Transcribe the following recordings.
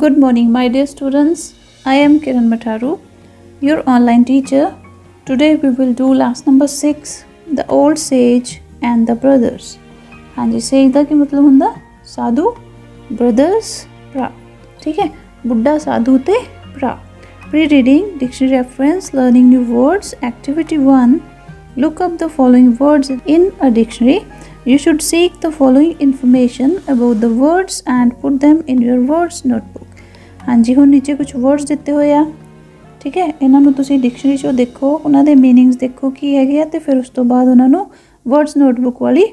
Good morning, my dear students. I am Kiran Matharu, your online teacher. Today we will do lesson number 6, The Old Sage and the Brothers. हाँ जी, says का की मतलब हुंदा साधु, brothers भरा, ठीक है, बुड्ढा साधु ते भरा. Pre-reading, dictionary reference, learning new words, activity 1. Look up the following words in a dictionary. You should seek the following information about the words and put them in your words notebook. हाँ जी, हुण नीचे कुछ words दिते हुए आ, ठीक है, इन्हां नूं तुसीं डिक्शनरी चों देखो, उन्हां दे मीनिंग्स देखो की हैगे आ, ते फिर उस तो बाद उन्हां नूं वर्ड्स नोटबुक वाली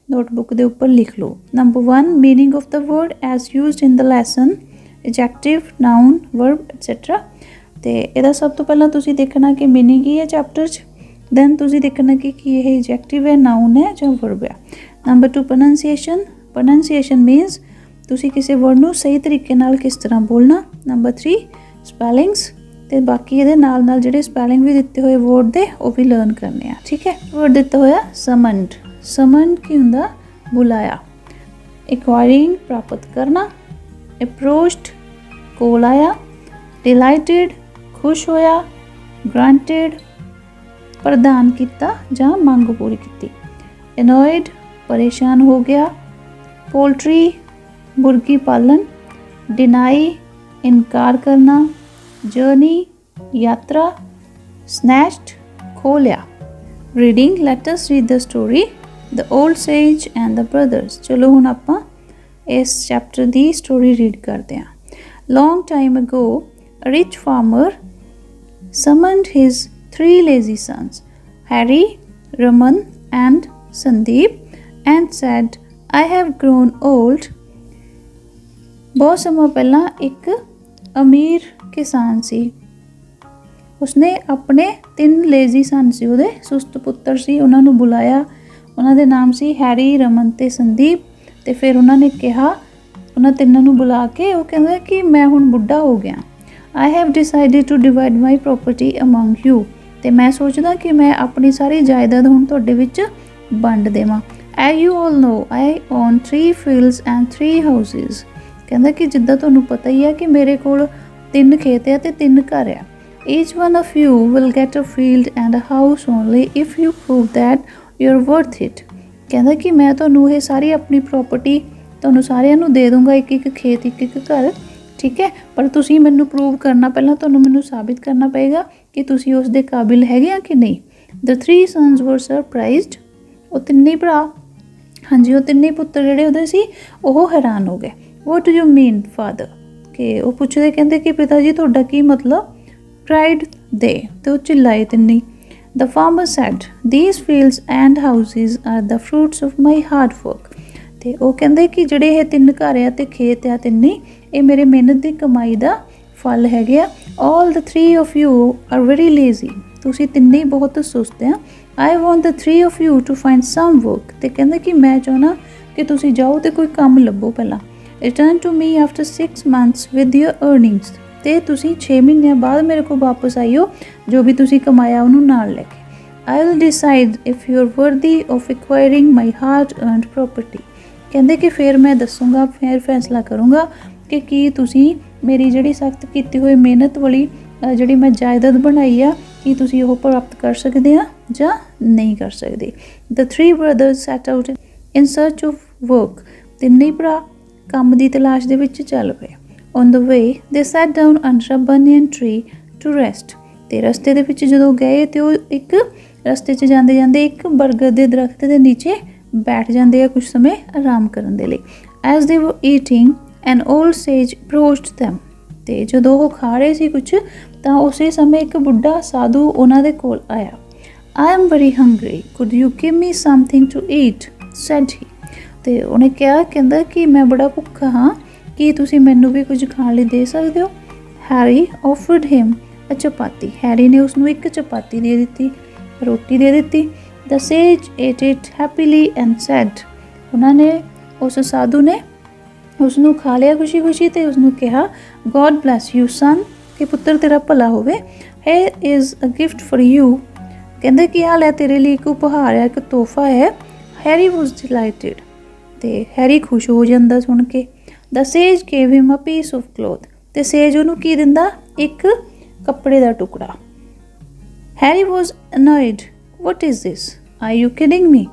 नोटबुक दे उपर लिख लो. Number 1, meaning of the word as used in the lesson, adjective, noun, verb etcetera. ते इहदा सब तो पहलां तुसीं देखना कि मीनिंग की है चैप्टर च, दैन तुसीं देखना कि यह एडजेक्टिव है, नाउन है जां वर्ब है. नंबर 2, प्रोनंसीएशन मीनस तुसीं किसी वर्ड नूं सही तरीके नाल किस तरह बोलना. नंबर 3, स्पैलिंग्स, ते बाकी ये नाल नाल जिहड़े स्पैलिंग भी दिते हुए वर्ड दे वो भी लर्न करने, ठीक है. वर्ड दिता होया समन्ड. समन्ड की हुंदा बुलाया. एक्वायरिंग प्राप्त करना. अप्रोच्ड कोल आया. डिलाइटेड खुश होया. ग्रांटेड प्रदान किया जां मंग पूरी की. एनॉयड परेशान हो गया. पोल्ट्री मुर्गी पालन. डिनाई इनकार करना. जर्नी यात्रा. स्नैच्ड खो लिया. Reading, let us read the story the old says and the brothers. चलो हुण आपां इस चैप्टर दी स्टोरी रीड करते हैं. Long time ago a rich farmer summoned his 3 lazy sons, Harry, Raman and Sandeep, and said, I have grown old. बहुत समय पहला एक अमीर किसान सी, उसने अपने 3 लेजी सन सी, उहदे सुस्त पुत्र सी, उन्हां नूं बुलाया. उन्हां दे नाम सी हैरी, रमन ते संदीप. ते फिर उन्होंने कहा, उन्हां तिन्नां नूं बुला के वो कहंदा कि मैं हुण बुढ़ा हो गया. I have decided to divide my property among you. ते मैं सोचदा कि मैं अपनी सारी जायदाद हुण तुहाडे विच वंड देवां. As you all know, I own 3 fields and 3 houses. कहंदा कि जिद्दां तुहानूं पता ही है कि मेरे कोल 3 खेत है ते 3 घर है. Each one of you will get a field and a house only if you prove that you're worth it. कहंदा कि मैं तुहानूं ये सारी अपनी प्रॉपर्टी तुहानूं सारिआं नूं दे दूंगा, एक खेत एक घर, ठीक है, पर तुसीं मैनूं प्रूव करना, पहलां तुहानूं मैनूं साबित करना पएगा कि तुसीं उस दे काबिल हैगे आ कि नहीं. The 3 sons were surprised. वो तिन्ने भरा, हाँ जी, वो तिन्ने पुत्तर जिहड़े उहदे सी ओह हैरान हो गए. What do you mean, father? कि वो पुछदे, कहंदे कि पिता जी तुहाडा की मतलब. Cried they, ते वो चिल्लाए तिन्ने. The farmer said, these fields and houses are the fruits of my hard work. ते वो कहंदे कि जिहड़े ये 3 घर आ ते खेत आ तिन्ने, ये मेरे मेहनत की कमाई का फल है. All the 3 of you are very lazy. तुसी तिन्ने बहुत सुस्त हैं. I want the 3 of you to find some work. ते कहंदे कि मैं चाहना कि तुसी जाओ ते कोई काम लभो पहला. Return to me after 6 months with your earnings. ते तुसी 6 महीने बाद मेरे को वापस आइयो, जो भी तुसी कमाया उन्होंने नाल लेके. I will decide if you are worthy of acquiring my hard earned property. कहंदे कि फिर मैं दसूँगा, फिर फैसला करूँगा कि की तुसी मेरी जिहड़ी सख्त कीती हुई मेहनत वाली जिहड़ी मैं जायदाद बनाई आ, कि तुसी ओह प्राप्त कर सकदे आ जां नहीं कर सकदे. The 3 brothers set out in search of work. तिन्ने भरा काम दी तलाश दे विच चल पए. On the way they sat down under a banyan tree to rest. ते रस्ते दे विच जदों गए ते ओह एक रस्ते च जांदे जांदे एक बरगद दे दरख्त दे नीचे बैठ जाते हैं कुछ समय आराम करने के लिए. As they were eating, an old sage approached them. ते जदों वो खा रहे सी कुछ, तां उसे समय एक बुढ़ा साधु उन्हां दे कोल आया. I am very hungry. Could you give me something to eat? said he. ते उन्हें कहा, कहंदा कि मैं बड़ा भुखा हाँ, कि तुसी मैनूं भी कुछ खाण लई दे सकदे हो. Harry offered him a chapati. Harry ने उसनूं एक चपाती दे दित्ती, रोटी दे दित्ती. The sage ate it happily and said. उन्होंने उस साधु ने उसनूं खा लिया खुशी खुशी, ते उसनूं कहा, God bless you son, कि पुत्र तेरा भला होवे. Here is a gift for you. कहंदे कि हाल है तेरे लिए एक उपहार है, एक तोहफा है. Harry was delighted. ते हैरी खुश हो जांदा सुन के. The sage gave him a piece of cloth. ਤੇ ਸੇਜ ਉਹਨੂੰ ਕੀ ਦਿੰਦਾ, ਇੱਕ ਕੱਪੜੇ ਦਾ ਟੁਕੜਾ। Harry was annoyed, what is this, are you kidding me.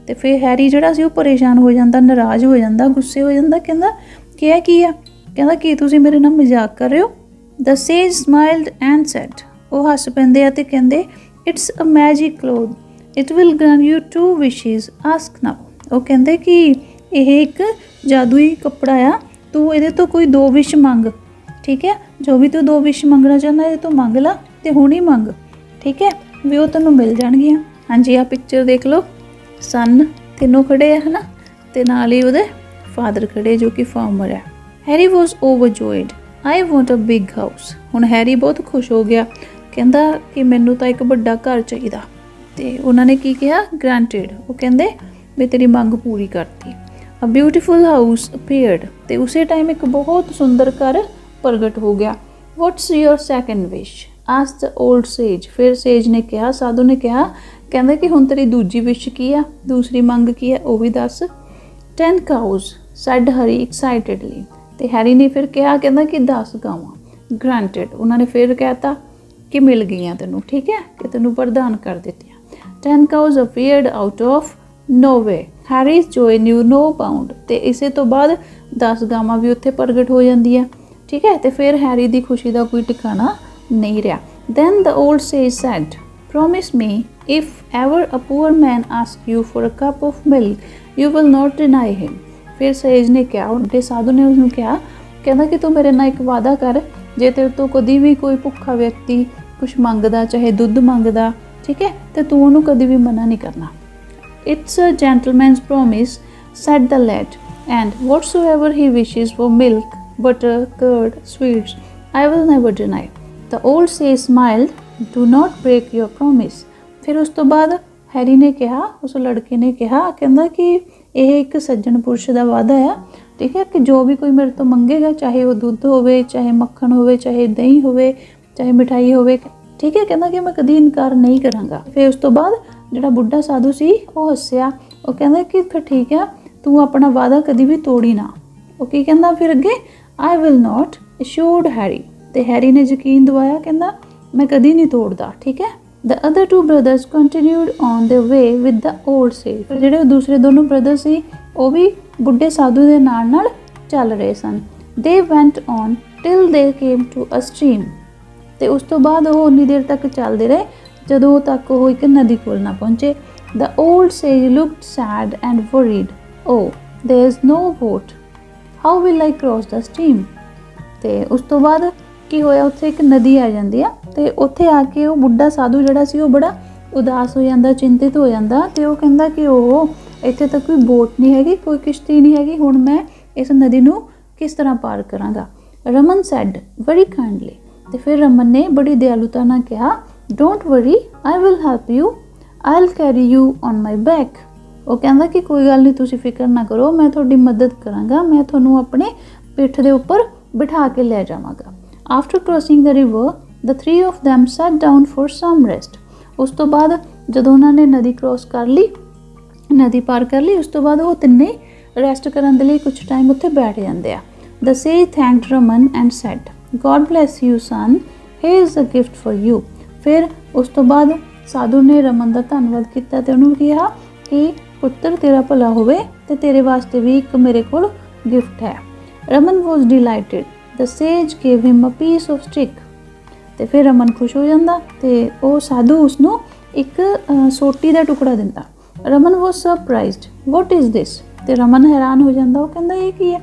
ਤੇ ਫਿਰ ਹੈਰੀ ਜਿਹੜਾ ਸੀ ਉਹ ਪਰੇਸ਼ਾਨ ਹੋ ਜਾਂਦਾ, ਨਾਰਾਜ਼ ਹੋ ਜਾਂਦਾ, ਗੁੱਸੇ ਹੋ ਜਾਂਦਾ, ਕਹਿੰਦਾ ਕਿ ਇਹ ਕੀ ਆ, ਕਹਿੰਦਾ ਕੀ ਤੁਸੀਂ ਮੇਰੇ ਨਾਲ ਮਜ਼ਾਕ ਕਰ ਰਹੇ ਹੋ। ਦ ਸੇਜ ਸਮਾਈਲਡ ਐਂਡ ਸੈਡ, ਉਹ ਹੱਸ ਪੈਂਦੇ ਆ ਤੇ ਕਹਿੰਦੇ it's a magic cloth, it will grant you 2 wishes, ask ਨਾਓ। ਉਹ ਕਹਿੰਦੇ ਕਿ ਇਹ ਇੱਕ ਜਾਦੂਈ ਕੱਪੜਾ ਆ, ਤੂੰ ਇਹਦੇ ਤੋਂ ਕੋਈ 2 ਵਿਸ਼ ਮੰਗ, ਠੀਕ ਹੈ, ਜੋ ਵੀ ਤੂੰ 2 ਵਿਸ਼ ਮੰਗਣਾ ਚਾਹੁੰਦਾ ਇਹਦੇ ਤੋਂ ਮੰਗ ਲਾ ਤੇ ਹੁਣ ਹੀ ਮੰਗ, ਠੀਕ ਹੈ, ਵੀ ਉਹ ਤੈਨੂੰ ਮਿਲ ਜਾਣਗੀਆਂ। ਹਾਂਜੀ ਆਹ ਪਿਕਚਰ ਦੇਖ ਲਓ, ਸਨ ਤਿੰਨੋਂ ਖੜੇ ਆ ਹੈ ਨਾ, ਤੇ ਨਾਲ ਹੀ ਉਹਦੇ ਫਾਦਰ ਖੜੇ ਜੋ ਕਿ ਫਾਰਮਰ ਹੈ। Harry was overjoyed, I want a big house. ਹੁਣ ਹੈਰੀ ਬਹੁਤ ਖੁਸ਼ ਹੋ ਗਿਆ, ਕਹਿੰਦਾ ਕਿ ਮੈਨੂੰ ਤਾਂ ਇੱਕ ਵੱਡਾ ਘਰ ਚਾਹੀਦਾ। ਤੇ ਉਹਨਾਂ ਨੇ ਕੀ ਕਿਹਾ, ਗ੍ਰਾਂਟਿਡ, ਉਹ ਕਹਿੰਦੇ ਵੀ ਤੇਰੀ ਮੰਗ ਪੂਰੀ ਕਰਤੀ। ਅ ਬਿਊਟੀਫੁਲ ਹਾਊਸ ਅਪੀਅਰਡ, ਤੇ ਉਸੇ ਟਾਈਮ ਇੱਕ ਬਹੁਤ ਸੁੰਦਰ ਘਰ ਪ੍ਰਗਟ ਹੋ ਗਿਆ। What's your second wish, ask the old sage. ਫਿਰ ਸੇਜ ਨੇ ਕਿਹਾ, ਸਾਧੂ ਨੇ ਕਿਹਾ, ਕਹਿੰਦੇ ਕਿ ਹੁਣ ਤੇਰੀ ਦੂਜੀ ਵਿਸ਼ ਕੀ ਆ, ਦੂਸਰੀ ਮੰਗ ਕੀ ਆ, ਉਹ ਵੀ ਦੱਸ। 10 cows, ਸੈਡ ਹੈਰੀ ਐਕਸਾਈਟਡਲੀ। ਤੇ ਹੈਰੀ ਨੇ ਫਿਰ ਕਿਹਾ, ਕਹਿੰਦਾ ਕਿ 10 ਗਾਵਾਂ। ਗ੍ਰਾਂਟਿਡ, ਉਹਨਾਂ ਨੇ ਫਿਰ ਕਹਿਤਾ ਕਿ ਮਿਲ ਗਈਆਂ ਤੈਨੂੰ, ਠੀਕ ਹੈ, ਕਿ ਤੈਨੂੰ ਪ੍ਰਦਾਨ ਕਰ ਦਿੱਤੀਆਂ। 10 cows appeared out of nowhere, Harry's joy knew no bound। ਤੇ ਇਸੇ ਤੋਂ ਬਾਅਦ 10 ਗਾਵਾਂ ਵੀ ਉੱਥੇ ਪ੍ਰਗਟ ਹੋ ਜਾਂਦੀਆਂ, ਠੀਕ ਹੈ, ਤੇ ਫਿਰ ਹੈਰੀ ਦੀ ਖੁਸ਼ੀ ਦਾ ਕੋਈ ਟਿਕਾਣਾ ਨਹੀਂ ਰਿਹਾ। Then the old sage said, promise me if ever a poor man asks you for a cup of milk, you will not deny him। ਫਿਰ ਸੇਜ ਨੇ ਕਿਹਾ, ਵੱਡੇ ਸਾਧੂ ਨੇ ਉਸਨੂੰ ਕਿਹਾ, ਕਹਿੰਦਾ ਕਿ ਤੂੰ ਮੇਰੇ ਨਾਲ ਇੱਕ ਵਾਅਦਾ ਕਰ, ਜੇ ਤੇਰੇ ਤੋਂ ਕਦੀ ਵੀ ਕੋਈ ਭੁੱਖਾ ਵਿਅਕਤੀ ਕੁਛ ਮੰਗਦਾ, ਚਾਹੇ ਦੁੱਧ ਮੰਗਦਾ, ਠੀਕ ਹੈ, ਤੇ ਤੂੰ ਉਹਨੂੰ ਕਦੀ ਵੀ ਮਨਾ ਨਹੀਂ ਕਰਨਾ। It's a gentleman's promise, said the lad, and whatsoever he wishes for milk, butter, curd, sweets, I will never deny. The old sage smiled, do not break your promise. ਫਿਰ ਉਸ ਤੋਂ ਬਾਅਦ ਹੈਰੀ ਨੇ ਕਿਹਾ, ਉਸ ਲੜਕੇ ਨੇ ਕਿਹਾ, ਕਹਿੰਦਾ ਕਿ ਇਹ ਇੱਕ ਸੱਜਣ ਪੁਰਸ਼ ਦਾ ਵਾਅਦਾ ਆ, ਠੀਕ ਹੈ, ਕਿ ਜੋ ਵੀ ਕੋਈ ਮੇਰੇ ਤੋਂ ਮੰਗੇਗਾ, ਚਾਹੇ ਉਹ ਦੁੱਧ ਹੋਵੇ, ਚਾਹੇ ਮੱਖਣ ਹੋਵੇ, ਚਾਹੇ ਦਹੀਂ ਹੋਵੇ, ਚਾਹੇ ਮਿਠਾਈ ਹੋਵੇ, ਠੀਕ ਹੈ, ਕਹਿੰਦਾ ਕਿ ਮੈਂ ਕਦੀ ਇਨਕਾਰ ਨਹੀਂ ਕਰਾਂਗਾ। ਫਿਰ ਉਸ ਤੋਂ ਬਾਅਦ ਜਿਹੜਾ ਬੁੱਢਾ ਸਾਧੂ ਸੀ ਉਹ ਹੱਸਿਆ, ਉਹ ਕਹਿੰਦਾ ਕਿ ਫਿਰ ਠੀਕ ਹੈ, ਤੂੰ ਆਪਣਾ ਵਾਅਦਾ ਕਦੀ ਵੀ ਤੋੜੀ ਨਾ। ਉਹ ਕੀ ਕਹਿੰਦਾ ਫਿਰ ਅੱਗੇ, I will not, assured Harry. ਤੇ ਹੈਰੀ ਨੇ ਯਕੀਨ ਦਿਵਾਇਆ, ਕਹਿੰਦਾ ਮੈਂ ਕਦੀ ਨਹੀਂ ਤੋੜਦਾ, ਠੀਕ ਹੈ। The other 2 brothers continued on their way with the old sage। ਫਿਰ ਜਿਹੜੇ ਦੂਸਰੇ ਦੋਨੋਂ ਬ੍ਰਦਰ ਸੀ ਉਹ ਵੀ ਬੁੱਢੇ ਸਾਧੂ ਦੇ ਨਾਲ ਨਾਲ ਚੱਲ ਰਹੇ ਸਨ। They went on till they came to a stream। ਤੇ ਉਸ ਤੋਂ ਬਾਅਦ ਉਹ ਉਨੀ ਦੇਰ ਤੱਕ ਚੱਲਦੇ ਰਹੇ ਜਦੋਂ ਤੱਕ ਉਹ ਇੱਕ ਨਦੀ ਕੋਲ ਨਾ ਪਹੁੰਚੇ। The old sage looked sad and worried, oh there is no boat, how will I cross the stream। ਤੇ ਉਸ ਤੋਂ ਬਾਅਦ ਕੀ ਹੋਇਆ, ਉੱਥੇ ਇੱਕ ਨਦੀ ਆ ਜਾਂਦੀ ਆ, ਤੇ ਉੱਥੇ ਆ ਕੇ ਉਹ ਬੁੱਢਾ ਸਾਧੂ ਜਿਹੜਾ ਸੀ ਉਹ ਬੜਾ ਉਦਾਸ ਹੋ ਜਾਂਦਾ, ਚਿੰਤਿਤ ਹੋ ਜਾਂਦਾ, ਤੇ ਉਹ ਕਹਿੰਦਾ ਕਿ ਉਹ ਇੱਥੇ ਤਾਂ ਕੋਈ ਬੋਟ ਨਹੀਂ ਹੈਗੀ, ਕੋਈ ਕਿਸ਼ਤੀ ਨਹੀਂ ਹੈਗੀ, ਹੁਣ ਮੈਂ ਇਸ ਨਦੀ ਨੂੰ ਕਿਸ ਤਰ੍ਹਾਂ ਪਾਰ ਕਰਾਂਗਾ। Raman said very kindly. ਤੇ ਫਿਰ ਰਮਨ ਨੇ ਬੜੀ ਦਿਆਲੁਤਾ ਨਾਲ ਕਿਹਾ, don't worry, I will help you, I will carry you on my back. ਉਹ ਕਹਿੰਦਾ ਕਿ ਕੋਈ ਗੱਲ ਨਹੀਂ, ਤੁਸੀਂ ਫਿਕਰ ਨਾ ਕਰੋ, ਮੈਂ ਤੁਹਾਡੀ ਮਦਦ ਕਰਾਂਗਾ, ਮੈਂ ਤੁਹਾਨੂੰ ਆਪਣੇ ਪਿੱਠ ਦੇ ਉੱਪਰ ਬਿਠਾ ਕੇ ਲੈ ਜਾਵਾਂਗਾ। After crossing the river, the 3 of them sat down for some rest। ਉਸ ਤੋਂ ਬਾਅਦ ਜਦੋਂ ਉਹਨਾਂ ਨੇ ਨਦੀ ਕ੍ਰੋਸ ਕਰ ਲਈ, ਨਦੀ ਪਾਰ ਕਰ ਲਈ, ਉਸ ਤੋਂ ਬਾਅਦ ਉਹ ਤਿੰਨੇ ਰੈਸਟ ਕਰਨ ਦੇ ਲਈ ਕੁਝ ਟਾਈਮ ਉੱਥੇ ਬੈਠ ਜਾਂਦੇ ਆ। The sage thanked Raman and said, God bless you son, here is a gift for you। ਫਿਰ ਉਸ ਤੋਂ ਬਾਅਦ ਸਾਧੂ ਨੇ ਰਮਨ ਦਾ ਧੰਨਵਾਦ ਕੀਤਾ ਤੇ ਉਹਨੂੰ ਕਿਹਾ ਕਿ ਪੁੱਤਰ ਤੇਰਾ ਭਲਾ ਹੋਵੇ ਤੇ ਤੇਰੇ ਵਾਸਤੇ ਵੀ ਇੱਕ ਮੇਰੇ ਕੋਲ ਗਿਫਟ ਹੈ। Raman was delighted, the sage gave him a piece of stick। ਤੇ ਫਿਰ ਰਮਨ ਖੁਸ਼ ਹੋ ਜਾਂਦਾ ਤੇ ਉਹ ਸਾਧੂ ਉਸਨੂੰ ਇੱਕ ਸੋਟੀ ਦਾ ਟੁਕੜਾ ਦਿੰਦਾ। Raman was surprised, what is this। ਤੇ ਰਮਨ ਹੈਰਾਨ ਹੋ ਜਾਂਦਾ, ਉਹ ਕਹਿੰਦਾ ਇਹ ਕੀ ਹੈ।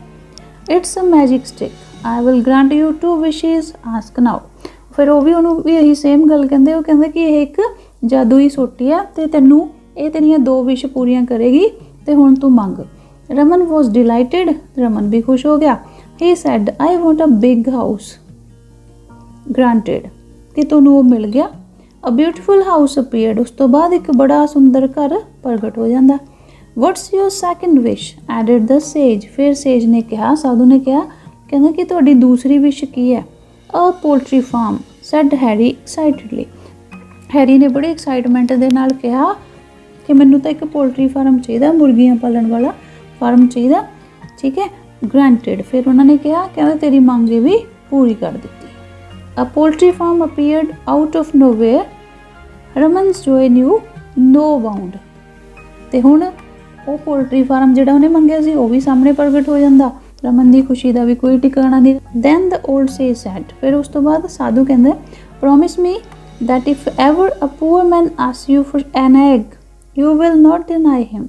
It's a magic stick, I will grant you 2 wishes, ask now। ਫਿਰ ਉਹ ਵੀ ਉਹਨੂੰ ਵੀ ਇਹੀ ਸੇਮ ਗੱਲ ਕਹਿੰਦੇ, ਉਹ ਕਹਿੰਦਾ ਕਿ ਇਹ ਇੱਕ ਜਾਦੂਈ ਸੋਟੀ ਆ ਤੇ ਤੈਨੂੰ ਇਹ ਤੇਰੀਆਂ 2 ਵਿਸ਼ ਪੂਰੀਆਂ ਕਰੇਗੀ ਤੇ ਹੁਣ ਤੂੰ ਮੰਗ। ਰਮਨ was delighted, ਰਮਨ ਵੀ ਖੁਸ਼ ਹੋ ਗਿਆ। He said, I want a big house, granted, ਕਿ ਤੁਹਾਨੂੰ ਉਹ ਮਿਲ ਗਿਆ। A beautiful house appeared, ਉਸ ਤੋਂ ਬਾਅਦ ਇੱਕ ਬੜਾ ਸੁੰਦਰ ਘਰ ਪ੍ਰਗਟ ਹੋ ਜਾਂਦਾ। What's your second wish, added the sage। ਫਿਰ ਸੇਜ ਨੇ ਕਿਹਾ, ਸਾਧੂ ਨੇ ਕਿਹਾ, ਕਹਿੰਦਾ ਕਿ ਤੁਹਾਡੀ ਦੂਸਰੀ ਵਿਸ਼ ਕੀ ਹੈ। A poultry farm, said Harry excitedly। Harry ਨੇ ਬੜੀ ਐਕਸਾਈਟਮੈਂਟ ਦੇ ਨਾਲ ਕਿਹਾ ਕਿ ਮੈਨੂੰ ਤਾਂ ਇੱਕ ਪੋਲਟਰੀ ਫਾਰਮ ਚਾਹੀਦਾ, ਮੁਰਗੀਆਂ ਪਾਲਣ ਵਾਲਾ ਫਾਰਮ ਚਾਹੀਦਾ, ਠੀਕ ਹੈ। ਗ੍ਰਾਂਟਿਡ। ਫਿਰ ਉਹਨਾਂ ਨੇ ਕਿਹਾ, ਕਹਿੰਦਾ ਤੇਰੀ ਮੰਗ ਵੀ पूरी कर दी। A poultry farm appeared out of nowhere, Raman's joy knew no bound. तो हुण वो पोल्ट्री फार्म जिहड़ा उहने मंगिया सी वो भी सामने प्रगट हो जाता, रमन की खुशी का भी कोई ठिकाना नहीं। Then the old sage said, फिर उस तो बाद साधु कहंदा promise me that if ever a poor man ask you for an egg you will not deny him.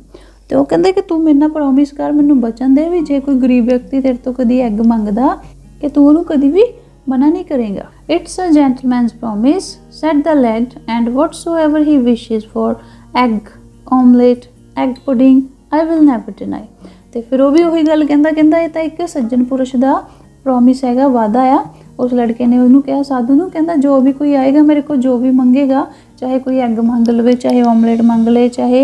तो वो कहते कि तू मेरे नाल प्रॉमिस कर, मैनू बचन दे भी जे कोई गरीब व्यक्ति तेरे तो कभी एग मंगदा कि तू उहनूं कभी भी मना नहीं करेगा। It's a gentleman's promise said the lad and whatsoever he wishes for egg omelette egg pudding I will never deny. तो फिर वो भी उही गल कहंदा ये तो एक सज्जन पुरुष का प्रॉमिस हैगा, वादा आ। उस लड़के ने उन्होंने कहा साधु नूं, कहंदा जो भी कोई आएगा मेरे को जो भी मंगेगा, चाहे कोई एग मंग लवे, चाहे ऑमलेट मंग ले, चाहे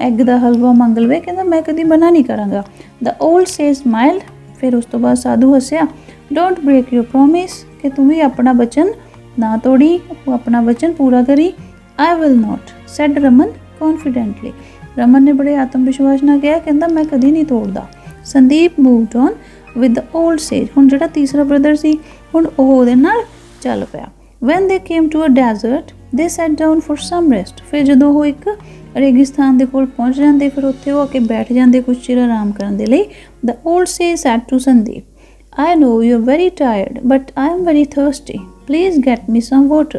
एग का हलवा मंग लवे, कहंदा मैं कभी मना नहीं करांगा। द ओल्ड सेज स्माइल्ड, फिर उस तो बाद साधु हसिया। डोंट ब्रेक योर प्रॉमिस, कि तू भी अपना वचन ना तोड़ी, अपना वचन पूरा करी। I will not said Raman confidently, Raman ने बड़े आत्मविश्वास नाल कहा, कहंदा मैं कभी नहीं तोड़दा। Sandeep moved on with the old sage, हुण जिहड़ा तीसरा ब्रदर सी हुण ओह उहदे नाल चल पिया। When they came to a desert they sat down for some rest, फिर जदों वो एक रेगिस्तान दे कोल पहुंच जाते फिर उत्थे वो आके बैठ जाते कुछ चिर आराम करने दे लई। The old sage said to Sandeep I know you are very tired but I am very thirsty please get me some water.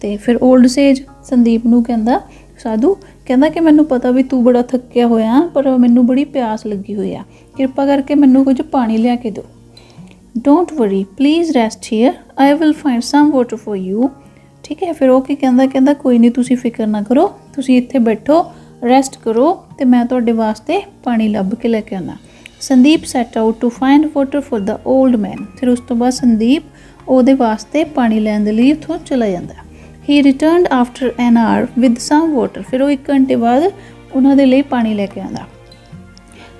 तो फिर ओल्ड सेज संदीप नूं कहंदा साधु कहंदा कि मैनू पता भी तू बड़ा थक्या होया पर मैनू बड़ी प्यास लगी हुई आ, कृपा करके मैनू कुछ पानी लिया के दो। Don't worry please rest here I will find some water for you. ठीक है, फिर वो की कहंदा कोई नहीं तुसी फिक्र ना करो, तुसी इत्थे बैठो रेस्ट करो तो मैं तुहाडे वास्ते पानी लभ के लेके आना। Sandeep set out to find water for the old man, फिर उस तो बाद संदीप ਉਹਦੇ वास्ते पानी लैण दे लई उत्थों चला जाता। He returned after an hour with some water, फिर वो 1 घंटे बाद उन्हां दे लई पानी लैके आंदा।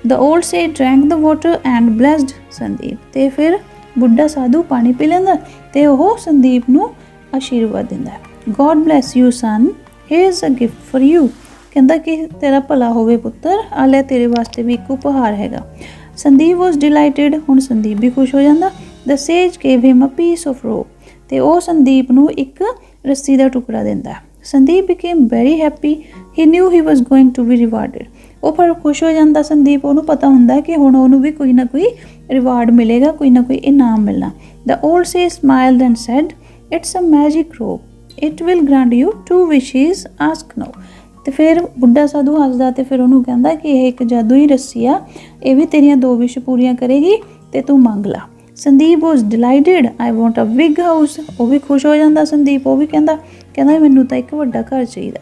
The old sage drank the water and blessed Sandeep, तो फिर बुढ़ा साधु पानी पी लैंदा ते ओह संदीप नूं आशीर्वाद दिंदा है। God bless you son here is a gift for you, कहंदा कि तेरा भला होवे पुत्तर, आ लै तेरे वास्ते भी एक उपहार हैगा। संदीप वॉज डिलाइटेड, हुण संदीप भी खुश हो जाता। The sage gave him a piece of rope, तो वह संदीप नूं एक रस्सी का टुकड़ा दिंदा। Sandeep became very happy, he knew he was going to be rewarded, वो फिर खुश हो जाता संदीप, उन्होंने पता होंदा कि हुण उन्होंने भी कोई ना कोई रिवार्ड मिलेगा, कोई ना कोई इनाम मिलना। The old says smiled and sad it's a magic rope it will grant you 2 wishes ask now. तो फिर बुढ़ा साधु हसदा तो फिर उन्होंने कहता कि यह एक जादुई रस्सी आ, यह भी तेरियां 2 विश पूरियां करेगी तो तू मंग ला। Sandeep was delighted I want a big house, वो भी खुश हो जाता संदीप, वो भी कहता मैनू तो एक वड्डा घर चाहिए।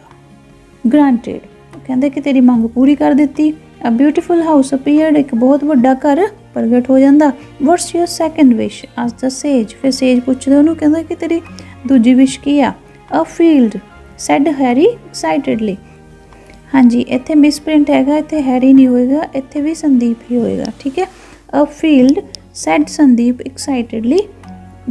ग्रांटेड, कहते कि तेरी मंग पूरी कर दी। अ ब्यूटीफुल हाउस अपीयर्ड, एक बहुत वड्डा घर प्रगट हो जाता। What's your second wish asked the sage, फिर सेज पूछदा उन्होंने कहता कि तेरी दूजी विश की आ। A field said Harry excitedly, हाँ जी इत्थे मिसप्रिंट हैगा, इत्थे हैरी नहीं होएगा, इत्थे भी संदीप ही होएगा। ठीक है, अ field sad Sandeep excitedly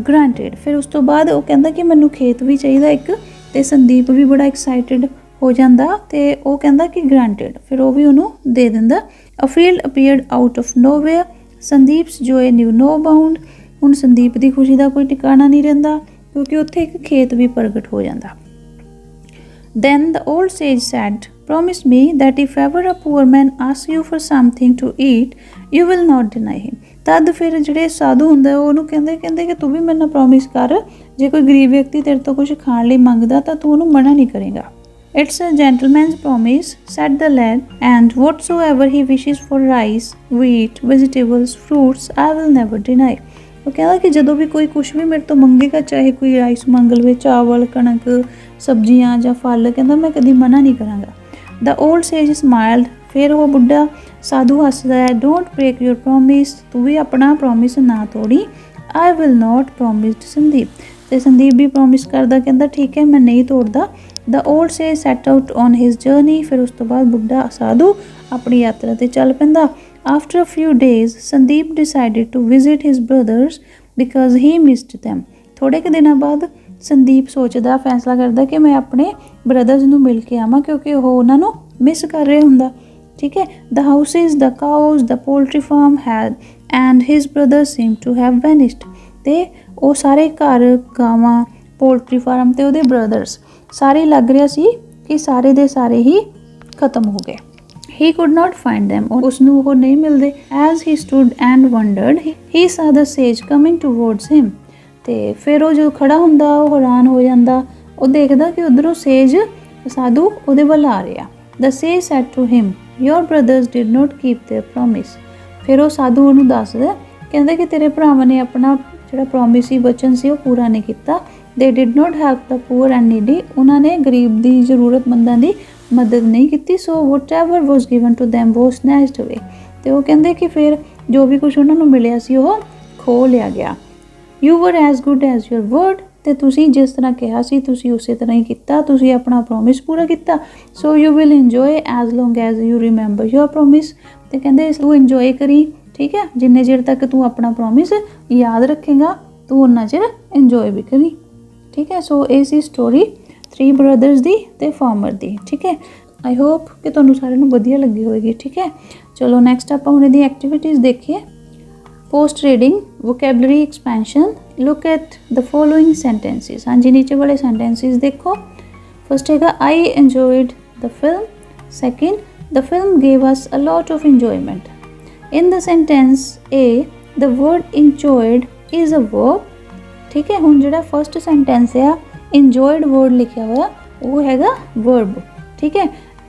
granted, फिर उस तो बाद वो कहता कि मैनू खेत भी चाहिए एक, तो संदीप भी बड़ा एक्साइटेड हो जाता तो वह कहता कि ग्रांटेड, फिर वो भी उन्होंने दे दिंदा। A field appeared out of nowhere Sandeep's joy knew no bound, हुण संदीप की खुशी का कोई ठिकाना नहीं रहिंदा क्योंकि उत्थे एक खेत भी प्रगट हो जाता। Then the old sage said, promise me that if ever a poor man asks you for something to eat, you will not deny him। तद फिर ਜਿਹੜੇ ਸਾਧੂ ਹੁੰਦਾ ਉਹਨੂੰ ਕਹਿੰਦੇ ਕਿ ਤੂੰ ਵੀ ਮੇਰੇ ਨਾਲ ਪ੍ਰੋਮਿਸ ਕਰ, ਜੇ ਕੋਈ ਗਰੀਬ ਵਿਅਕਤੀ ਤੇਰੇ ਤੋਂ ਕੁਝ ਖਾਣ ਲਈ ਮੰਗਦਾ ਤਾਂ ਤੂੰ ਉਹਨੂੰ ਮਨਾ ਨਹੀਂ ਕਰੇਗਾ। It's a gentleman's promise, said the lad, and whatsoever he wishes for rice, wheat, vegetables, fruits, I will never deny। ਉਹ ਕਹਿੰਦਾ ਕਿ ਜਦੋਂ ਵੀ ਕੋਈ ਕੁਛ ਵੀ ਮੇਰੇ ਤੋਂ ਮੰਗੇਗਾ, ਚਾਹੇ ਕੋਈ ਰਾਈਸ ਮੰਗ ਲਵੇ, ਚਾਵਲ, ਕਣਕ, ਸਬਜ਼ੀਆਂ ਜਾਂ ਫਲ, ਕਹਿੰਦਾ ਮੈਂ ਕਦੀ ਮਨਾ ਨਹੀਂ ਕਰਾਂਗਾ। ਦ ਓਲਡ ਸੇਜ ਸਮਾਈਲਡ, ਫਿਰ ਉਹ ਬੁੱਢਾ ਸਾਧੂ ਹੱਸਦਾ ਹੈ। ਡੋਂਟ ਬ੍ਰੇਕ ਯੂਰ ਪ੍ਰੋਮਿਸ, ਤੂੰ ਵੀ ਆਪਣਾ ਪ੍ਰੋਮਿਸ ਨਾ ਤੋੜੀ। I will note promised Sandeep, ਤੇ ਸੰਦੀਪ ਵੀ ਪ੍ਰੋਮਿਸ ਕਰਦਾ, ਕਹਿੰਦਾ ਠੀਕ ਹੈ ਮੈਂ ਨਹੀਂ ਤੋੜਦਾ। ਦ ਓਲਡ ਸੇਜ set out on his journey, ਫਿਰ ਉਸ ਤੋਂ ਬਾਅਦ ਬੁੱਢਾ ਸਾਧੂ ਆਪਣੀ ਯਾਤਰਾ 'ਤੇ ਚੱਲ ਪੈਂਦਾ। After a few days, Sandeep decided to visit his brothers because he missed them। थोड़े के दिनों बाद संदीप सोचता, फैसला करता कि मैं अपने ब्रदर्स नूं मिल के आवां क्योंकि वो उन्होंने मिस कर रहे हुंदा। ठीक है, the houses, the cows, the poultry farm had and his brothers seem to have vanished, ते ਉਹ ਸਾਰੇ ਘਰ ਗਾਵਾਂ पोल्ट्री फार्म ते ਉਹਦੇ ब्रदर्स ਸਾਰੇ ਲੱਗ ਰਿਹਾ ਸੀ कि सारे ਦੇ ਸਾਰੇ ਹੀ ਖਤਮ ਹੋ ਗਏ। He could not find them, ਉਸਨੂੰ ਉਹ ਨਹੀਂ ਮਿਲਦੇ। As he stood and wondered, he saw the sage coming towards him, ਤੇ ਫਿਰ ਉਹ ਜੋ ਖੜਾ ਹੁੰਦਾ ਉਹ ਹੈਰਾਨ ਹੋ ਜਾਂਦਾ, ਉਹ ਦੇਖਦਾ ਕਿ ਉਧਰੋਂ ਸੇਜ ਸਾਧੂ ਉਹਦੇ ਵੱਲ ਆ ਰਿਹਾ। The sage said to him, your brothers did not keep their promise, ਫਿਰ ਉਹ ਸਾਧੂ ਉਹਨੂੰ ਦੱਸਦਾ, ਕਹਿੰਦੇ ਕਿ ਤੇਰੇ ਭਰਾਵਾਂ ਨੇ ਆਪਣਾ ਜਿਹੜਾ ਪ੍ਰੋਮਿਸ ਸੀ, ਵਚਨ ਸੀ, ਉਹ ਪੂਰਾ ਨਹੀਂ ਕੀਤਾ। They did not help the poor and needy, ਉਹਨਾਂ ਨੇ ਗਰੀਬ ਦੀ ਜ਼ਰੂਰਤਮੰਦਾਂ ਦੀ ਮਦਦ ਨਹੀਂ ਕੀਤੀ। So whatever was given to them was snatched away, ਤੇ ਉਹ ਕਹਿੰਦੇ ਕਿ ਫਿਰ ਜੋ ਵੀ ਕੁਝ ਉਹਨਾਂ ਨੂੰ ਮਿਲਿਆ ਸੀ ਉਹ ਖੋਹ ਲਿਆ ਗਿਆ। You were as good as your word, ਤੇ ਤੁਸੀਂ ਜਿਸ ਤਰ੍ਹਾਂ ਕਿਹਾ ਸੀ ਤੁਸੀਂ ਉਸੇ ਤਰ੍ਹਾਂ ਹੀ ਕੀਤਾ, ਤੁਸੀਂ ਆਪਣਾ ਪ੍ਰੋਮਿਸ ਪੂਰਾ ਕੀਤਾ। So you will enjoy as long as you remember your promise, ਤੇ ਕਹਿੰਦੇ ਤੂੰ ਇੰਜੋਏ ਕਰੀ, ਠੀਕ ਹੈ, ਜਿੰਨੇ ਚਿਰ ਤੱਕ ਤੂੰ ਆਪਣਾ ਪ੍ਰੋਮਿਸ ਯਾਦ ਰੱਖੇਗਾ ਤੂੰ ਉਹਨਾਂ ਚਿਰ ਇੰਜੋਏ ਵੀ ਕਰੀ, ਠੀਕ ਹੈ। ਸੋ ਇਹ ਸੀ ਸਟੋਰੀ 3 ਬ੍ਰਦਰਸ ਦੀ ਤੇ ਫਾਰਮਰ ਦੀ, ਠੀਕ ਹੈ। ਆਈ ਹੋਪ ਕਿ ਤੁਹਾਨੂੰ ਸਾਰਿਆਂ ਨੂੰ ਵਧੀਆ ਲੱਗੀ ਹੋਏਗੀ, ਠੀਕ ਹੈ। ਚਲੋ ਨੈਕਸਟ ਆਪਾਂ ਹੁਣ ਇਹਦੀ ਐਕਟੀਵਿਟੀਜ਼ ਦੇਖੀਏ। Post reading vocabulary expansion, look at the following sentences. हाँ जी, नीचे वाले सेंटेंसेस देखो। फर्स्ट है I enjoyed the film. Second, the film gave us a lot of enjoyment. In the sentence A the word enjoyed is a verb, ठीक है। हुण जिहड़ा first sentence है एंजॉयड वर्ड लिखा हुआ वो हैगा वर्ब, ठीक है।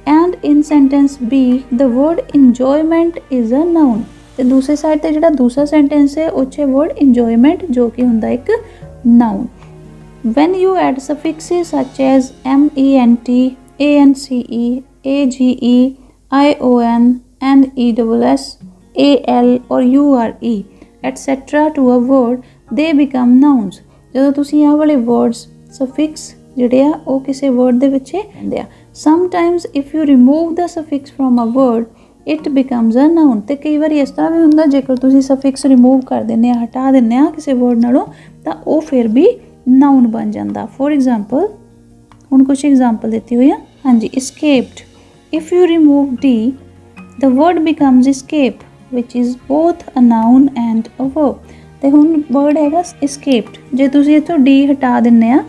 And in sentence be the word enjoyment is a noun, ਤੇ ਦੂਸਰੇ ਸਾਈਡ ਤੇ ਜਿਹੜਾ ਦੂਸਰਾ ਸੈਂਟੈਂਸ ਹੈ ਉਹ 'ਚ ਵਰਡ ਇੰਜੋਇਮੈਂਟ ਜੋ ਕਿ ਹੁੰਦਾ ਇੱਕ ਨਾउन। ਵੈਨ ਯੂ ਐਡ ਸਫਿਕਸਿਸ ਸੱਚ as MENT, ANCE, AGE, ION, NESS, AL or URE etc to a word, they become nouns। ਜਦੋਂ ਤੁਸੀਂ ਆਹ ਵਾਲੇ ਵਰਡਸ ਸਫਿਕਸ ਜਿਹੜੇ ਆ ਉਹ ਕਿਸੇ ਵਰਡ ਦੇ ਵਿੱਚ ਹੁੰਦੇ ਆ। Sometimes if you remove the suffix from a word it becomes a noun, तो कई बार इस तरह भी होंगे जेकर तुसी सफिक्स रिमूव कर देने, हटा देने किसी वर्ड नालों, तो वो फिर भी नाउन बन जाता। फॉर एग्जाम्पल हुण कुछ एग्जाम्पल देती हुई है। हाँ जी, escaped, if you remove D the word becomes escape which is both a noun and a verb. तो हुण वर्ड हैगा escaped, जे तुसी इत्थों D हटा देने,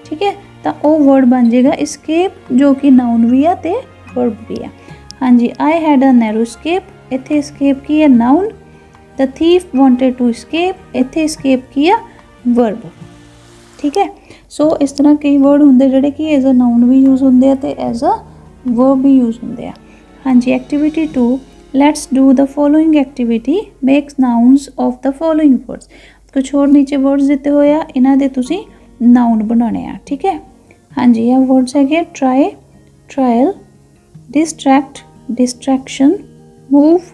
ठीक है, तो वो वर्ड बन जाएगा escape जो कि नाउन भी है ते वर्ब भी है। हाँ जी, I had a narrow escape, इत्थे escape की है noun. The thief wanted to escape, इत्थे escape की है वर्ब, ठीक है। सो इस तरह कई वर्ड होंगे जोड़े कि एज अ नाउन भी यूज़ होंगे ते एज अ वर्ब भी यूज़ होंगे। हाँ जी, activity 2, let's do the following activity, makes nouns of the following words. कुछ और नीचे वर्ड्स दिते हुए आ, इन्हां दे तुसी नाउन बनाने आ, ठीक है। हाँ जी, यह वर्ड्स है try, trial, distract, distraction, move,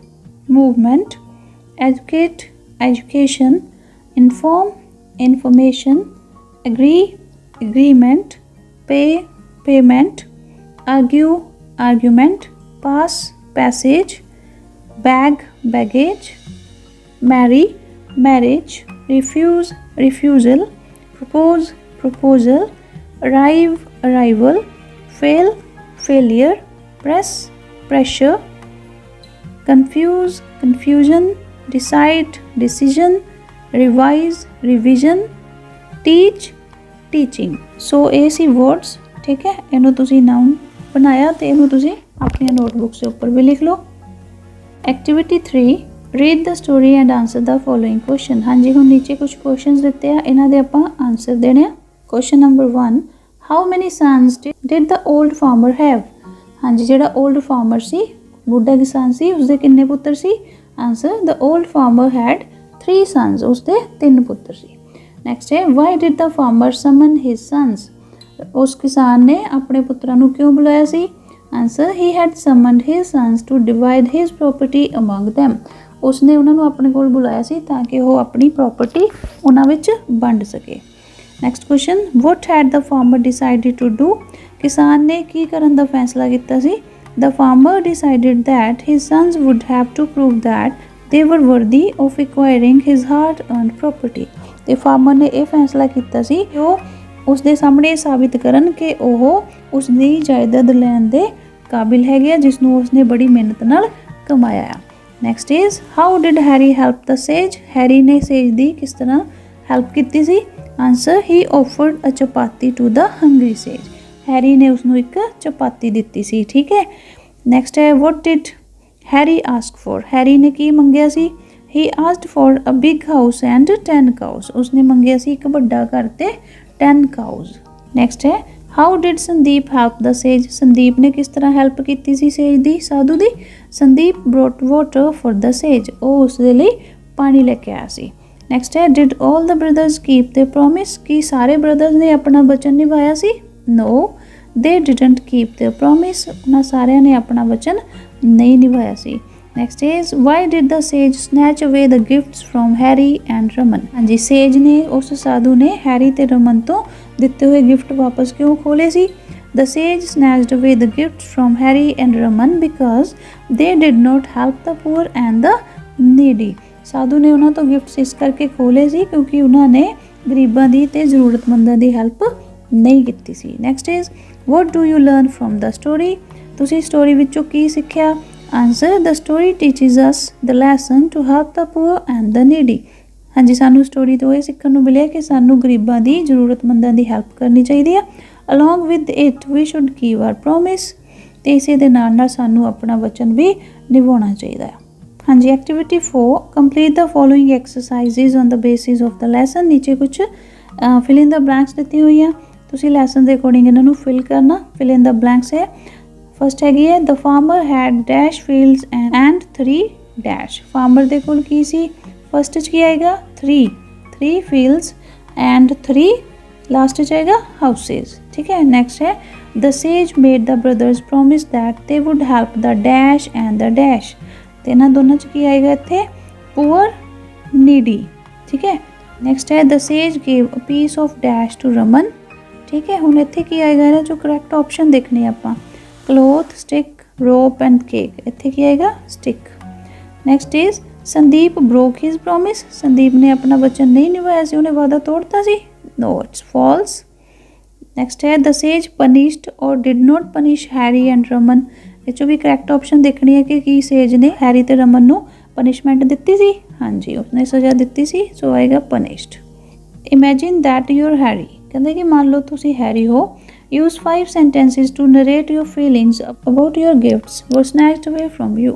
movement, educate, education, inform, information, agree, agreement, pay, payment, argue, argument, pass, passage, bag, baggage, marry, marriage, refuse, refusal, propose, proposal, arrive, arrival, fail, failure, press, pressure, confuse, confusion, decide, decision, revise, revision, teach, teaching। सो ये सी words, ठीक है, इन्हों तुसी noun बनाया तो इन्हों तुसी अपनी नोटबुक से ऊपर भी लिख लो। Activity 3, read the story and answer the following question. हाँ जी, हुण नीचे कुछ क्वेश्चन दिते हैं, इन्हां दे आपां आंसर देने। Question number 1, how many sons did the old farmer have. हाँ जी, जिहड़ा ओल्ड फार्मर सी, बुढ़ा किसान सी, उसके किन्ने पुत्र सी। Answer, the old farmer had 3 sons, उसके 3 पुत्र सी। नैक्सट है, why did the farmer summon his sons. उस किसान ने अपने पुत्रां नूं क्यों बुलाया सी। Answer, he had summoned his sons to divide his property among them. उसने उन्होंने अपने कोल बुलाया सी ताकि वो अपनी प्रॉपर्टी उन्हां विच वंड सके। Next question, what had the farmer decided to do. किसान ने की करन दा फैसला किया सी। The farmer decided that his sons would have to prove that they were worthy of acquiring his hard earned property. तो फार्मर ने यह फैसला किया सी कि वो उसके सामने साबित करन कि वह उसकी जायदाद लैन दे काबिल है जिसनों उसने बड़ी मेहनत नाल कमाया। Next is, how did Harry help the sage. Harry ने सेज की किस तरह हेल्प की सी? Answer, he offered a chapati to the hungry sage. Harry ने उसनों एक चपाती दिती सी। ठीक है, नैक्सट है, what did Harry ask for? Harry ने की मंगया सी? He asked for a big house and 10 cows. उसने मंगया सी एक बड़ा घर ते 10 काउस। नैक्सट है, how did Sandeep help the sage? Sandeep ने किस तरह हैल्प की सी सेज दी, साधु दी? Sandeep brought water for the sage. वो उस दे लई पानी लेके आया सी। नैक्सट है, did all the brothers keep the promise? कि सारे ब्रदर्स ने अपना वचन निभाया सी? No, they didn't keep the promise. उन्होंने सारे ने अपना वचन नहीं निभाया सी। Next is, why did the sage snatch away the gifts from Harry and Raman? हाँ जी, सेज ने, उस साधु ने हैरी ते रमन तो दिते हुए गिफ्ट वापस क्यों खोले सी? The sage snatched away the gifts from Harry and Raman because they did not help the poor and the needy. साधु ने उन्होंने तो गिफ्ट्स इस करके खोले सी क्योंकि उन्होंने गरीबां दी ते जरूरतमंदां दी हेल्प नहीं की सी। Next is, what do you learn from the story? तुसी स्टोरी विचों की सिक्ख्या? Answer, the story teaches us the lesson to help the poor and the needy. हाँ जी, सानू स्टोरी तो ये सीखने को मिले कि सानू गरीबां दी जरूरतमंदां दी हेल्प करनी चाहिए। Along with it we should keep our promise. तो इसे दे नाल नाल सानू अपना वचन भी निभाना चाहिए। हाँ जी, activity 4, complete the following exercises on the basis of the lesson. नीचे कुछ फिल इन द ब्लैंक्स दी हुई है, तुसी लैसन के अकॉर्डिंग इन्हों फिल करना। फिल इन द ब्लैंक्स है, फर्स्ट हैगी है, the farmer had dash fields and 3 dash. Farmer दे कोल की सी? फर्स्ट च की आएगा 3 फील्ड्स एंड 3 लास्ट च आएगा हाउसेज। ठीक है, नेक्स्ट है, the sage made the brothers promise that they would help the dash and the dash. तो इन्होंने दोनों च की आएगा इत्थे? Poor, needy. ठीक है, नेक्स्ट है, the sage gave a piece of dash to Raman. ठीक है, हुण इत्थे की आएगा ना, जो करैक्ट ऑप्शन देखने आपां, cloth, stick, rope and cake. इत्थे की आएगा? Stick. Next is, Sandeep broke his promise. Sandeep ने अपना वचन नहीं निभाया सी, उन्हें वादा तोड़ता सी? No, it's false. नैक्सट है, the sage punished or did not punish Harry and Raman. इचों भी करैक्ट ऑप्शन देखनी है कि सेज ने हैरी ते रमन नूं पनिशमेंट दित्ती सी? हाँ जी, उसने सज़ा दित्ती सी, सो आएगा punished. Imagine that you're Harry, कहते कि मान लो तुसी हैरी हो। Use 5 sentences to narrate your feelings about your gifts were snatched away from you।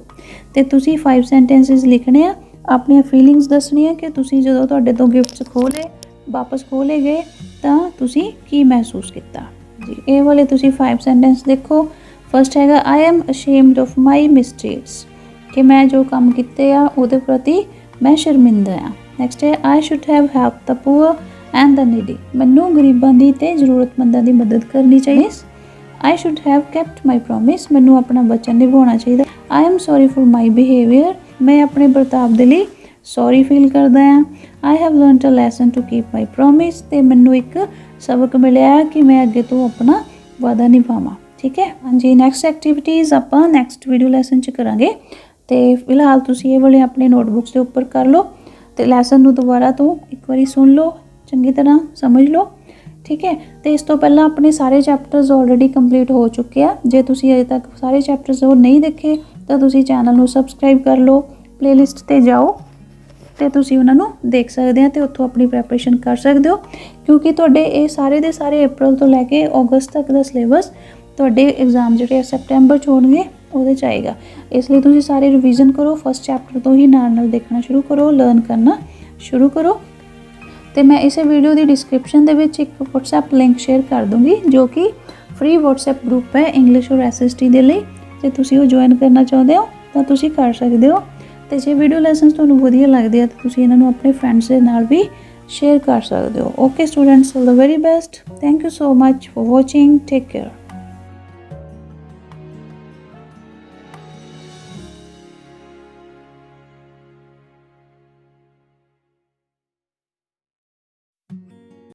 तो तुसी 5 sentences लिखने आ, अपनी फीलिंग्स दसनिया कि तुसी जदों तुहाडे तो गिफ्ट्स खोले वापस खोले गए तो तुसी की महसूस किया जी। ये वाले तुसी 5 सेंटेंस देखो। फर्स्ट हैगा, I am ashamed of my mistakes, कि मैं जो काम किते आ उहदे प्रति मैं शर्मिंदा हाँ। नैक्सट है, I should have help the poor and the needy, मैनू गरीबां दी ते जरूरतमंदां दी मदद करनी चाहिए। I should have kept my promise, मैनू अपना वचन निभाना चाहिए। I am sorry for my behaviour, मैं अपने बर्ताव दे लई सॉरी फील करदा हाँ। I have learned a lesson to keep my promise, ते मैनू एक सबक मिलिया कि मैं अगे तो अपना वादा निभावां। ठीक है, हाँ जी। नैक्सट एक्टिविटीज़ आपां नैक्सट वीडियो लैसन च करांगे। तो फिलहाल तुसीं ये वाले अपने नोटबुक्स के उपर कर लो, तो लैसन नूं दोबारा तो एक बारी सुन लो, चंगी तरह समझ लो। ठीक है, तो इस तो पहला अपने सारे चैप्टर्स ऑलरेडी कंप्लीट हो चुके हैं। जे तुसीं अजे तक सारे चैप्टर्स और नहीं देखे तो तुसीं चैनल नूं सबसक्राइब कर लो, प्लेलिस्ट ते जाओ तो तुसीं उन्हां नूं देख सकते हैं, तो उत्थों अपनी प्रैपरेशन कर सकते हो। क्योंकि तुहाडे ये सारे दे सारे अप्रैल तो लैके अगस्त तक का सिलेबस तुहाडे एग्जाम जिहड़े सैप्टैंबर च होणगे ਉਹਦੇ ਚ आएगा। इसलिए तुसीं सारे रिवीजन करो, फस्ट चैप्टर तो ही नाल देखना शुरू करो, लर्न करना शुरू करो। तो मैं इस वीडियो की डिस्क्रिप्शन दे विच एक व्हाट्सएप लिंक शेयर कर दूँगी जो कि फ्री व्हाट्सएप ग्रुप है इंग्लिश और SST के लिए। तो तुसीं वो ज्वाइन करना चाहते हो तो तुसीं कर सकते हो। तो जे वीडियो लैसनस तुहानूं वधिया लगदे आ तो तुसीं इन्हां नूं अपने फ्रेंड्स के नाल भी शेयर कर सकते हो। Okay students, all the very best. Thank you so much for watching. Take care.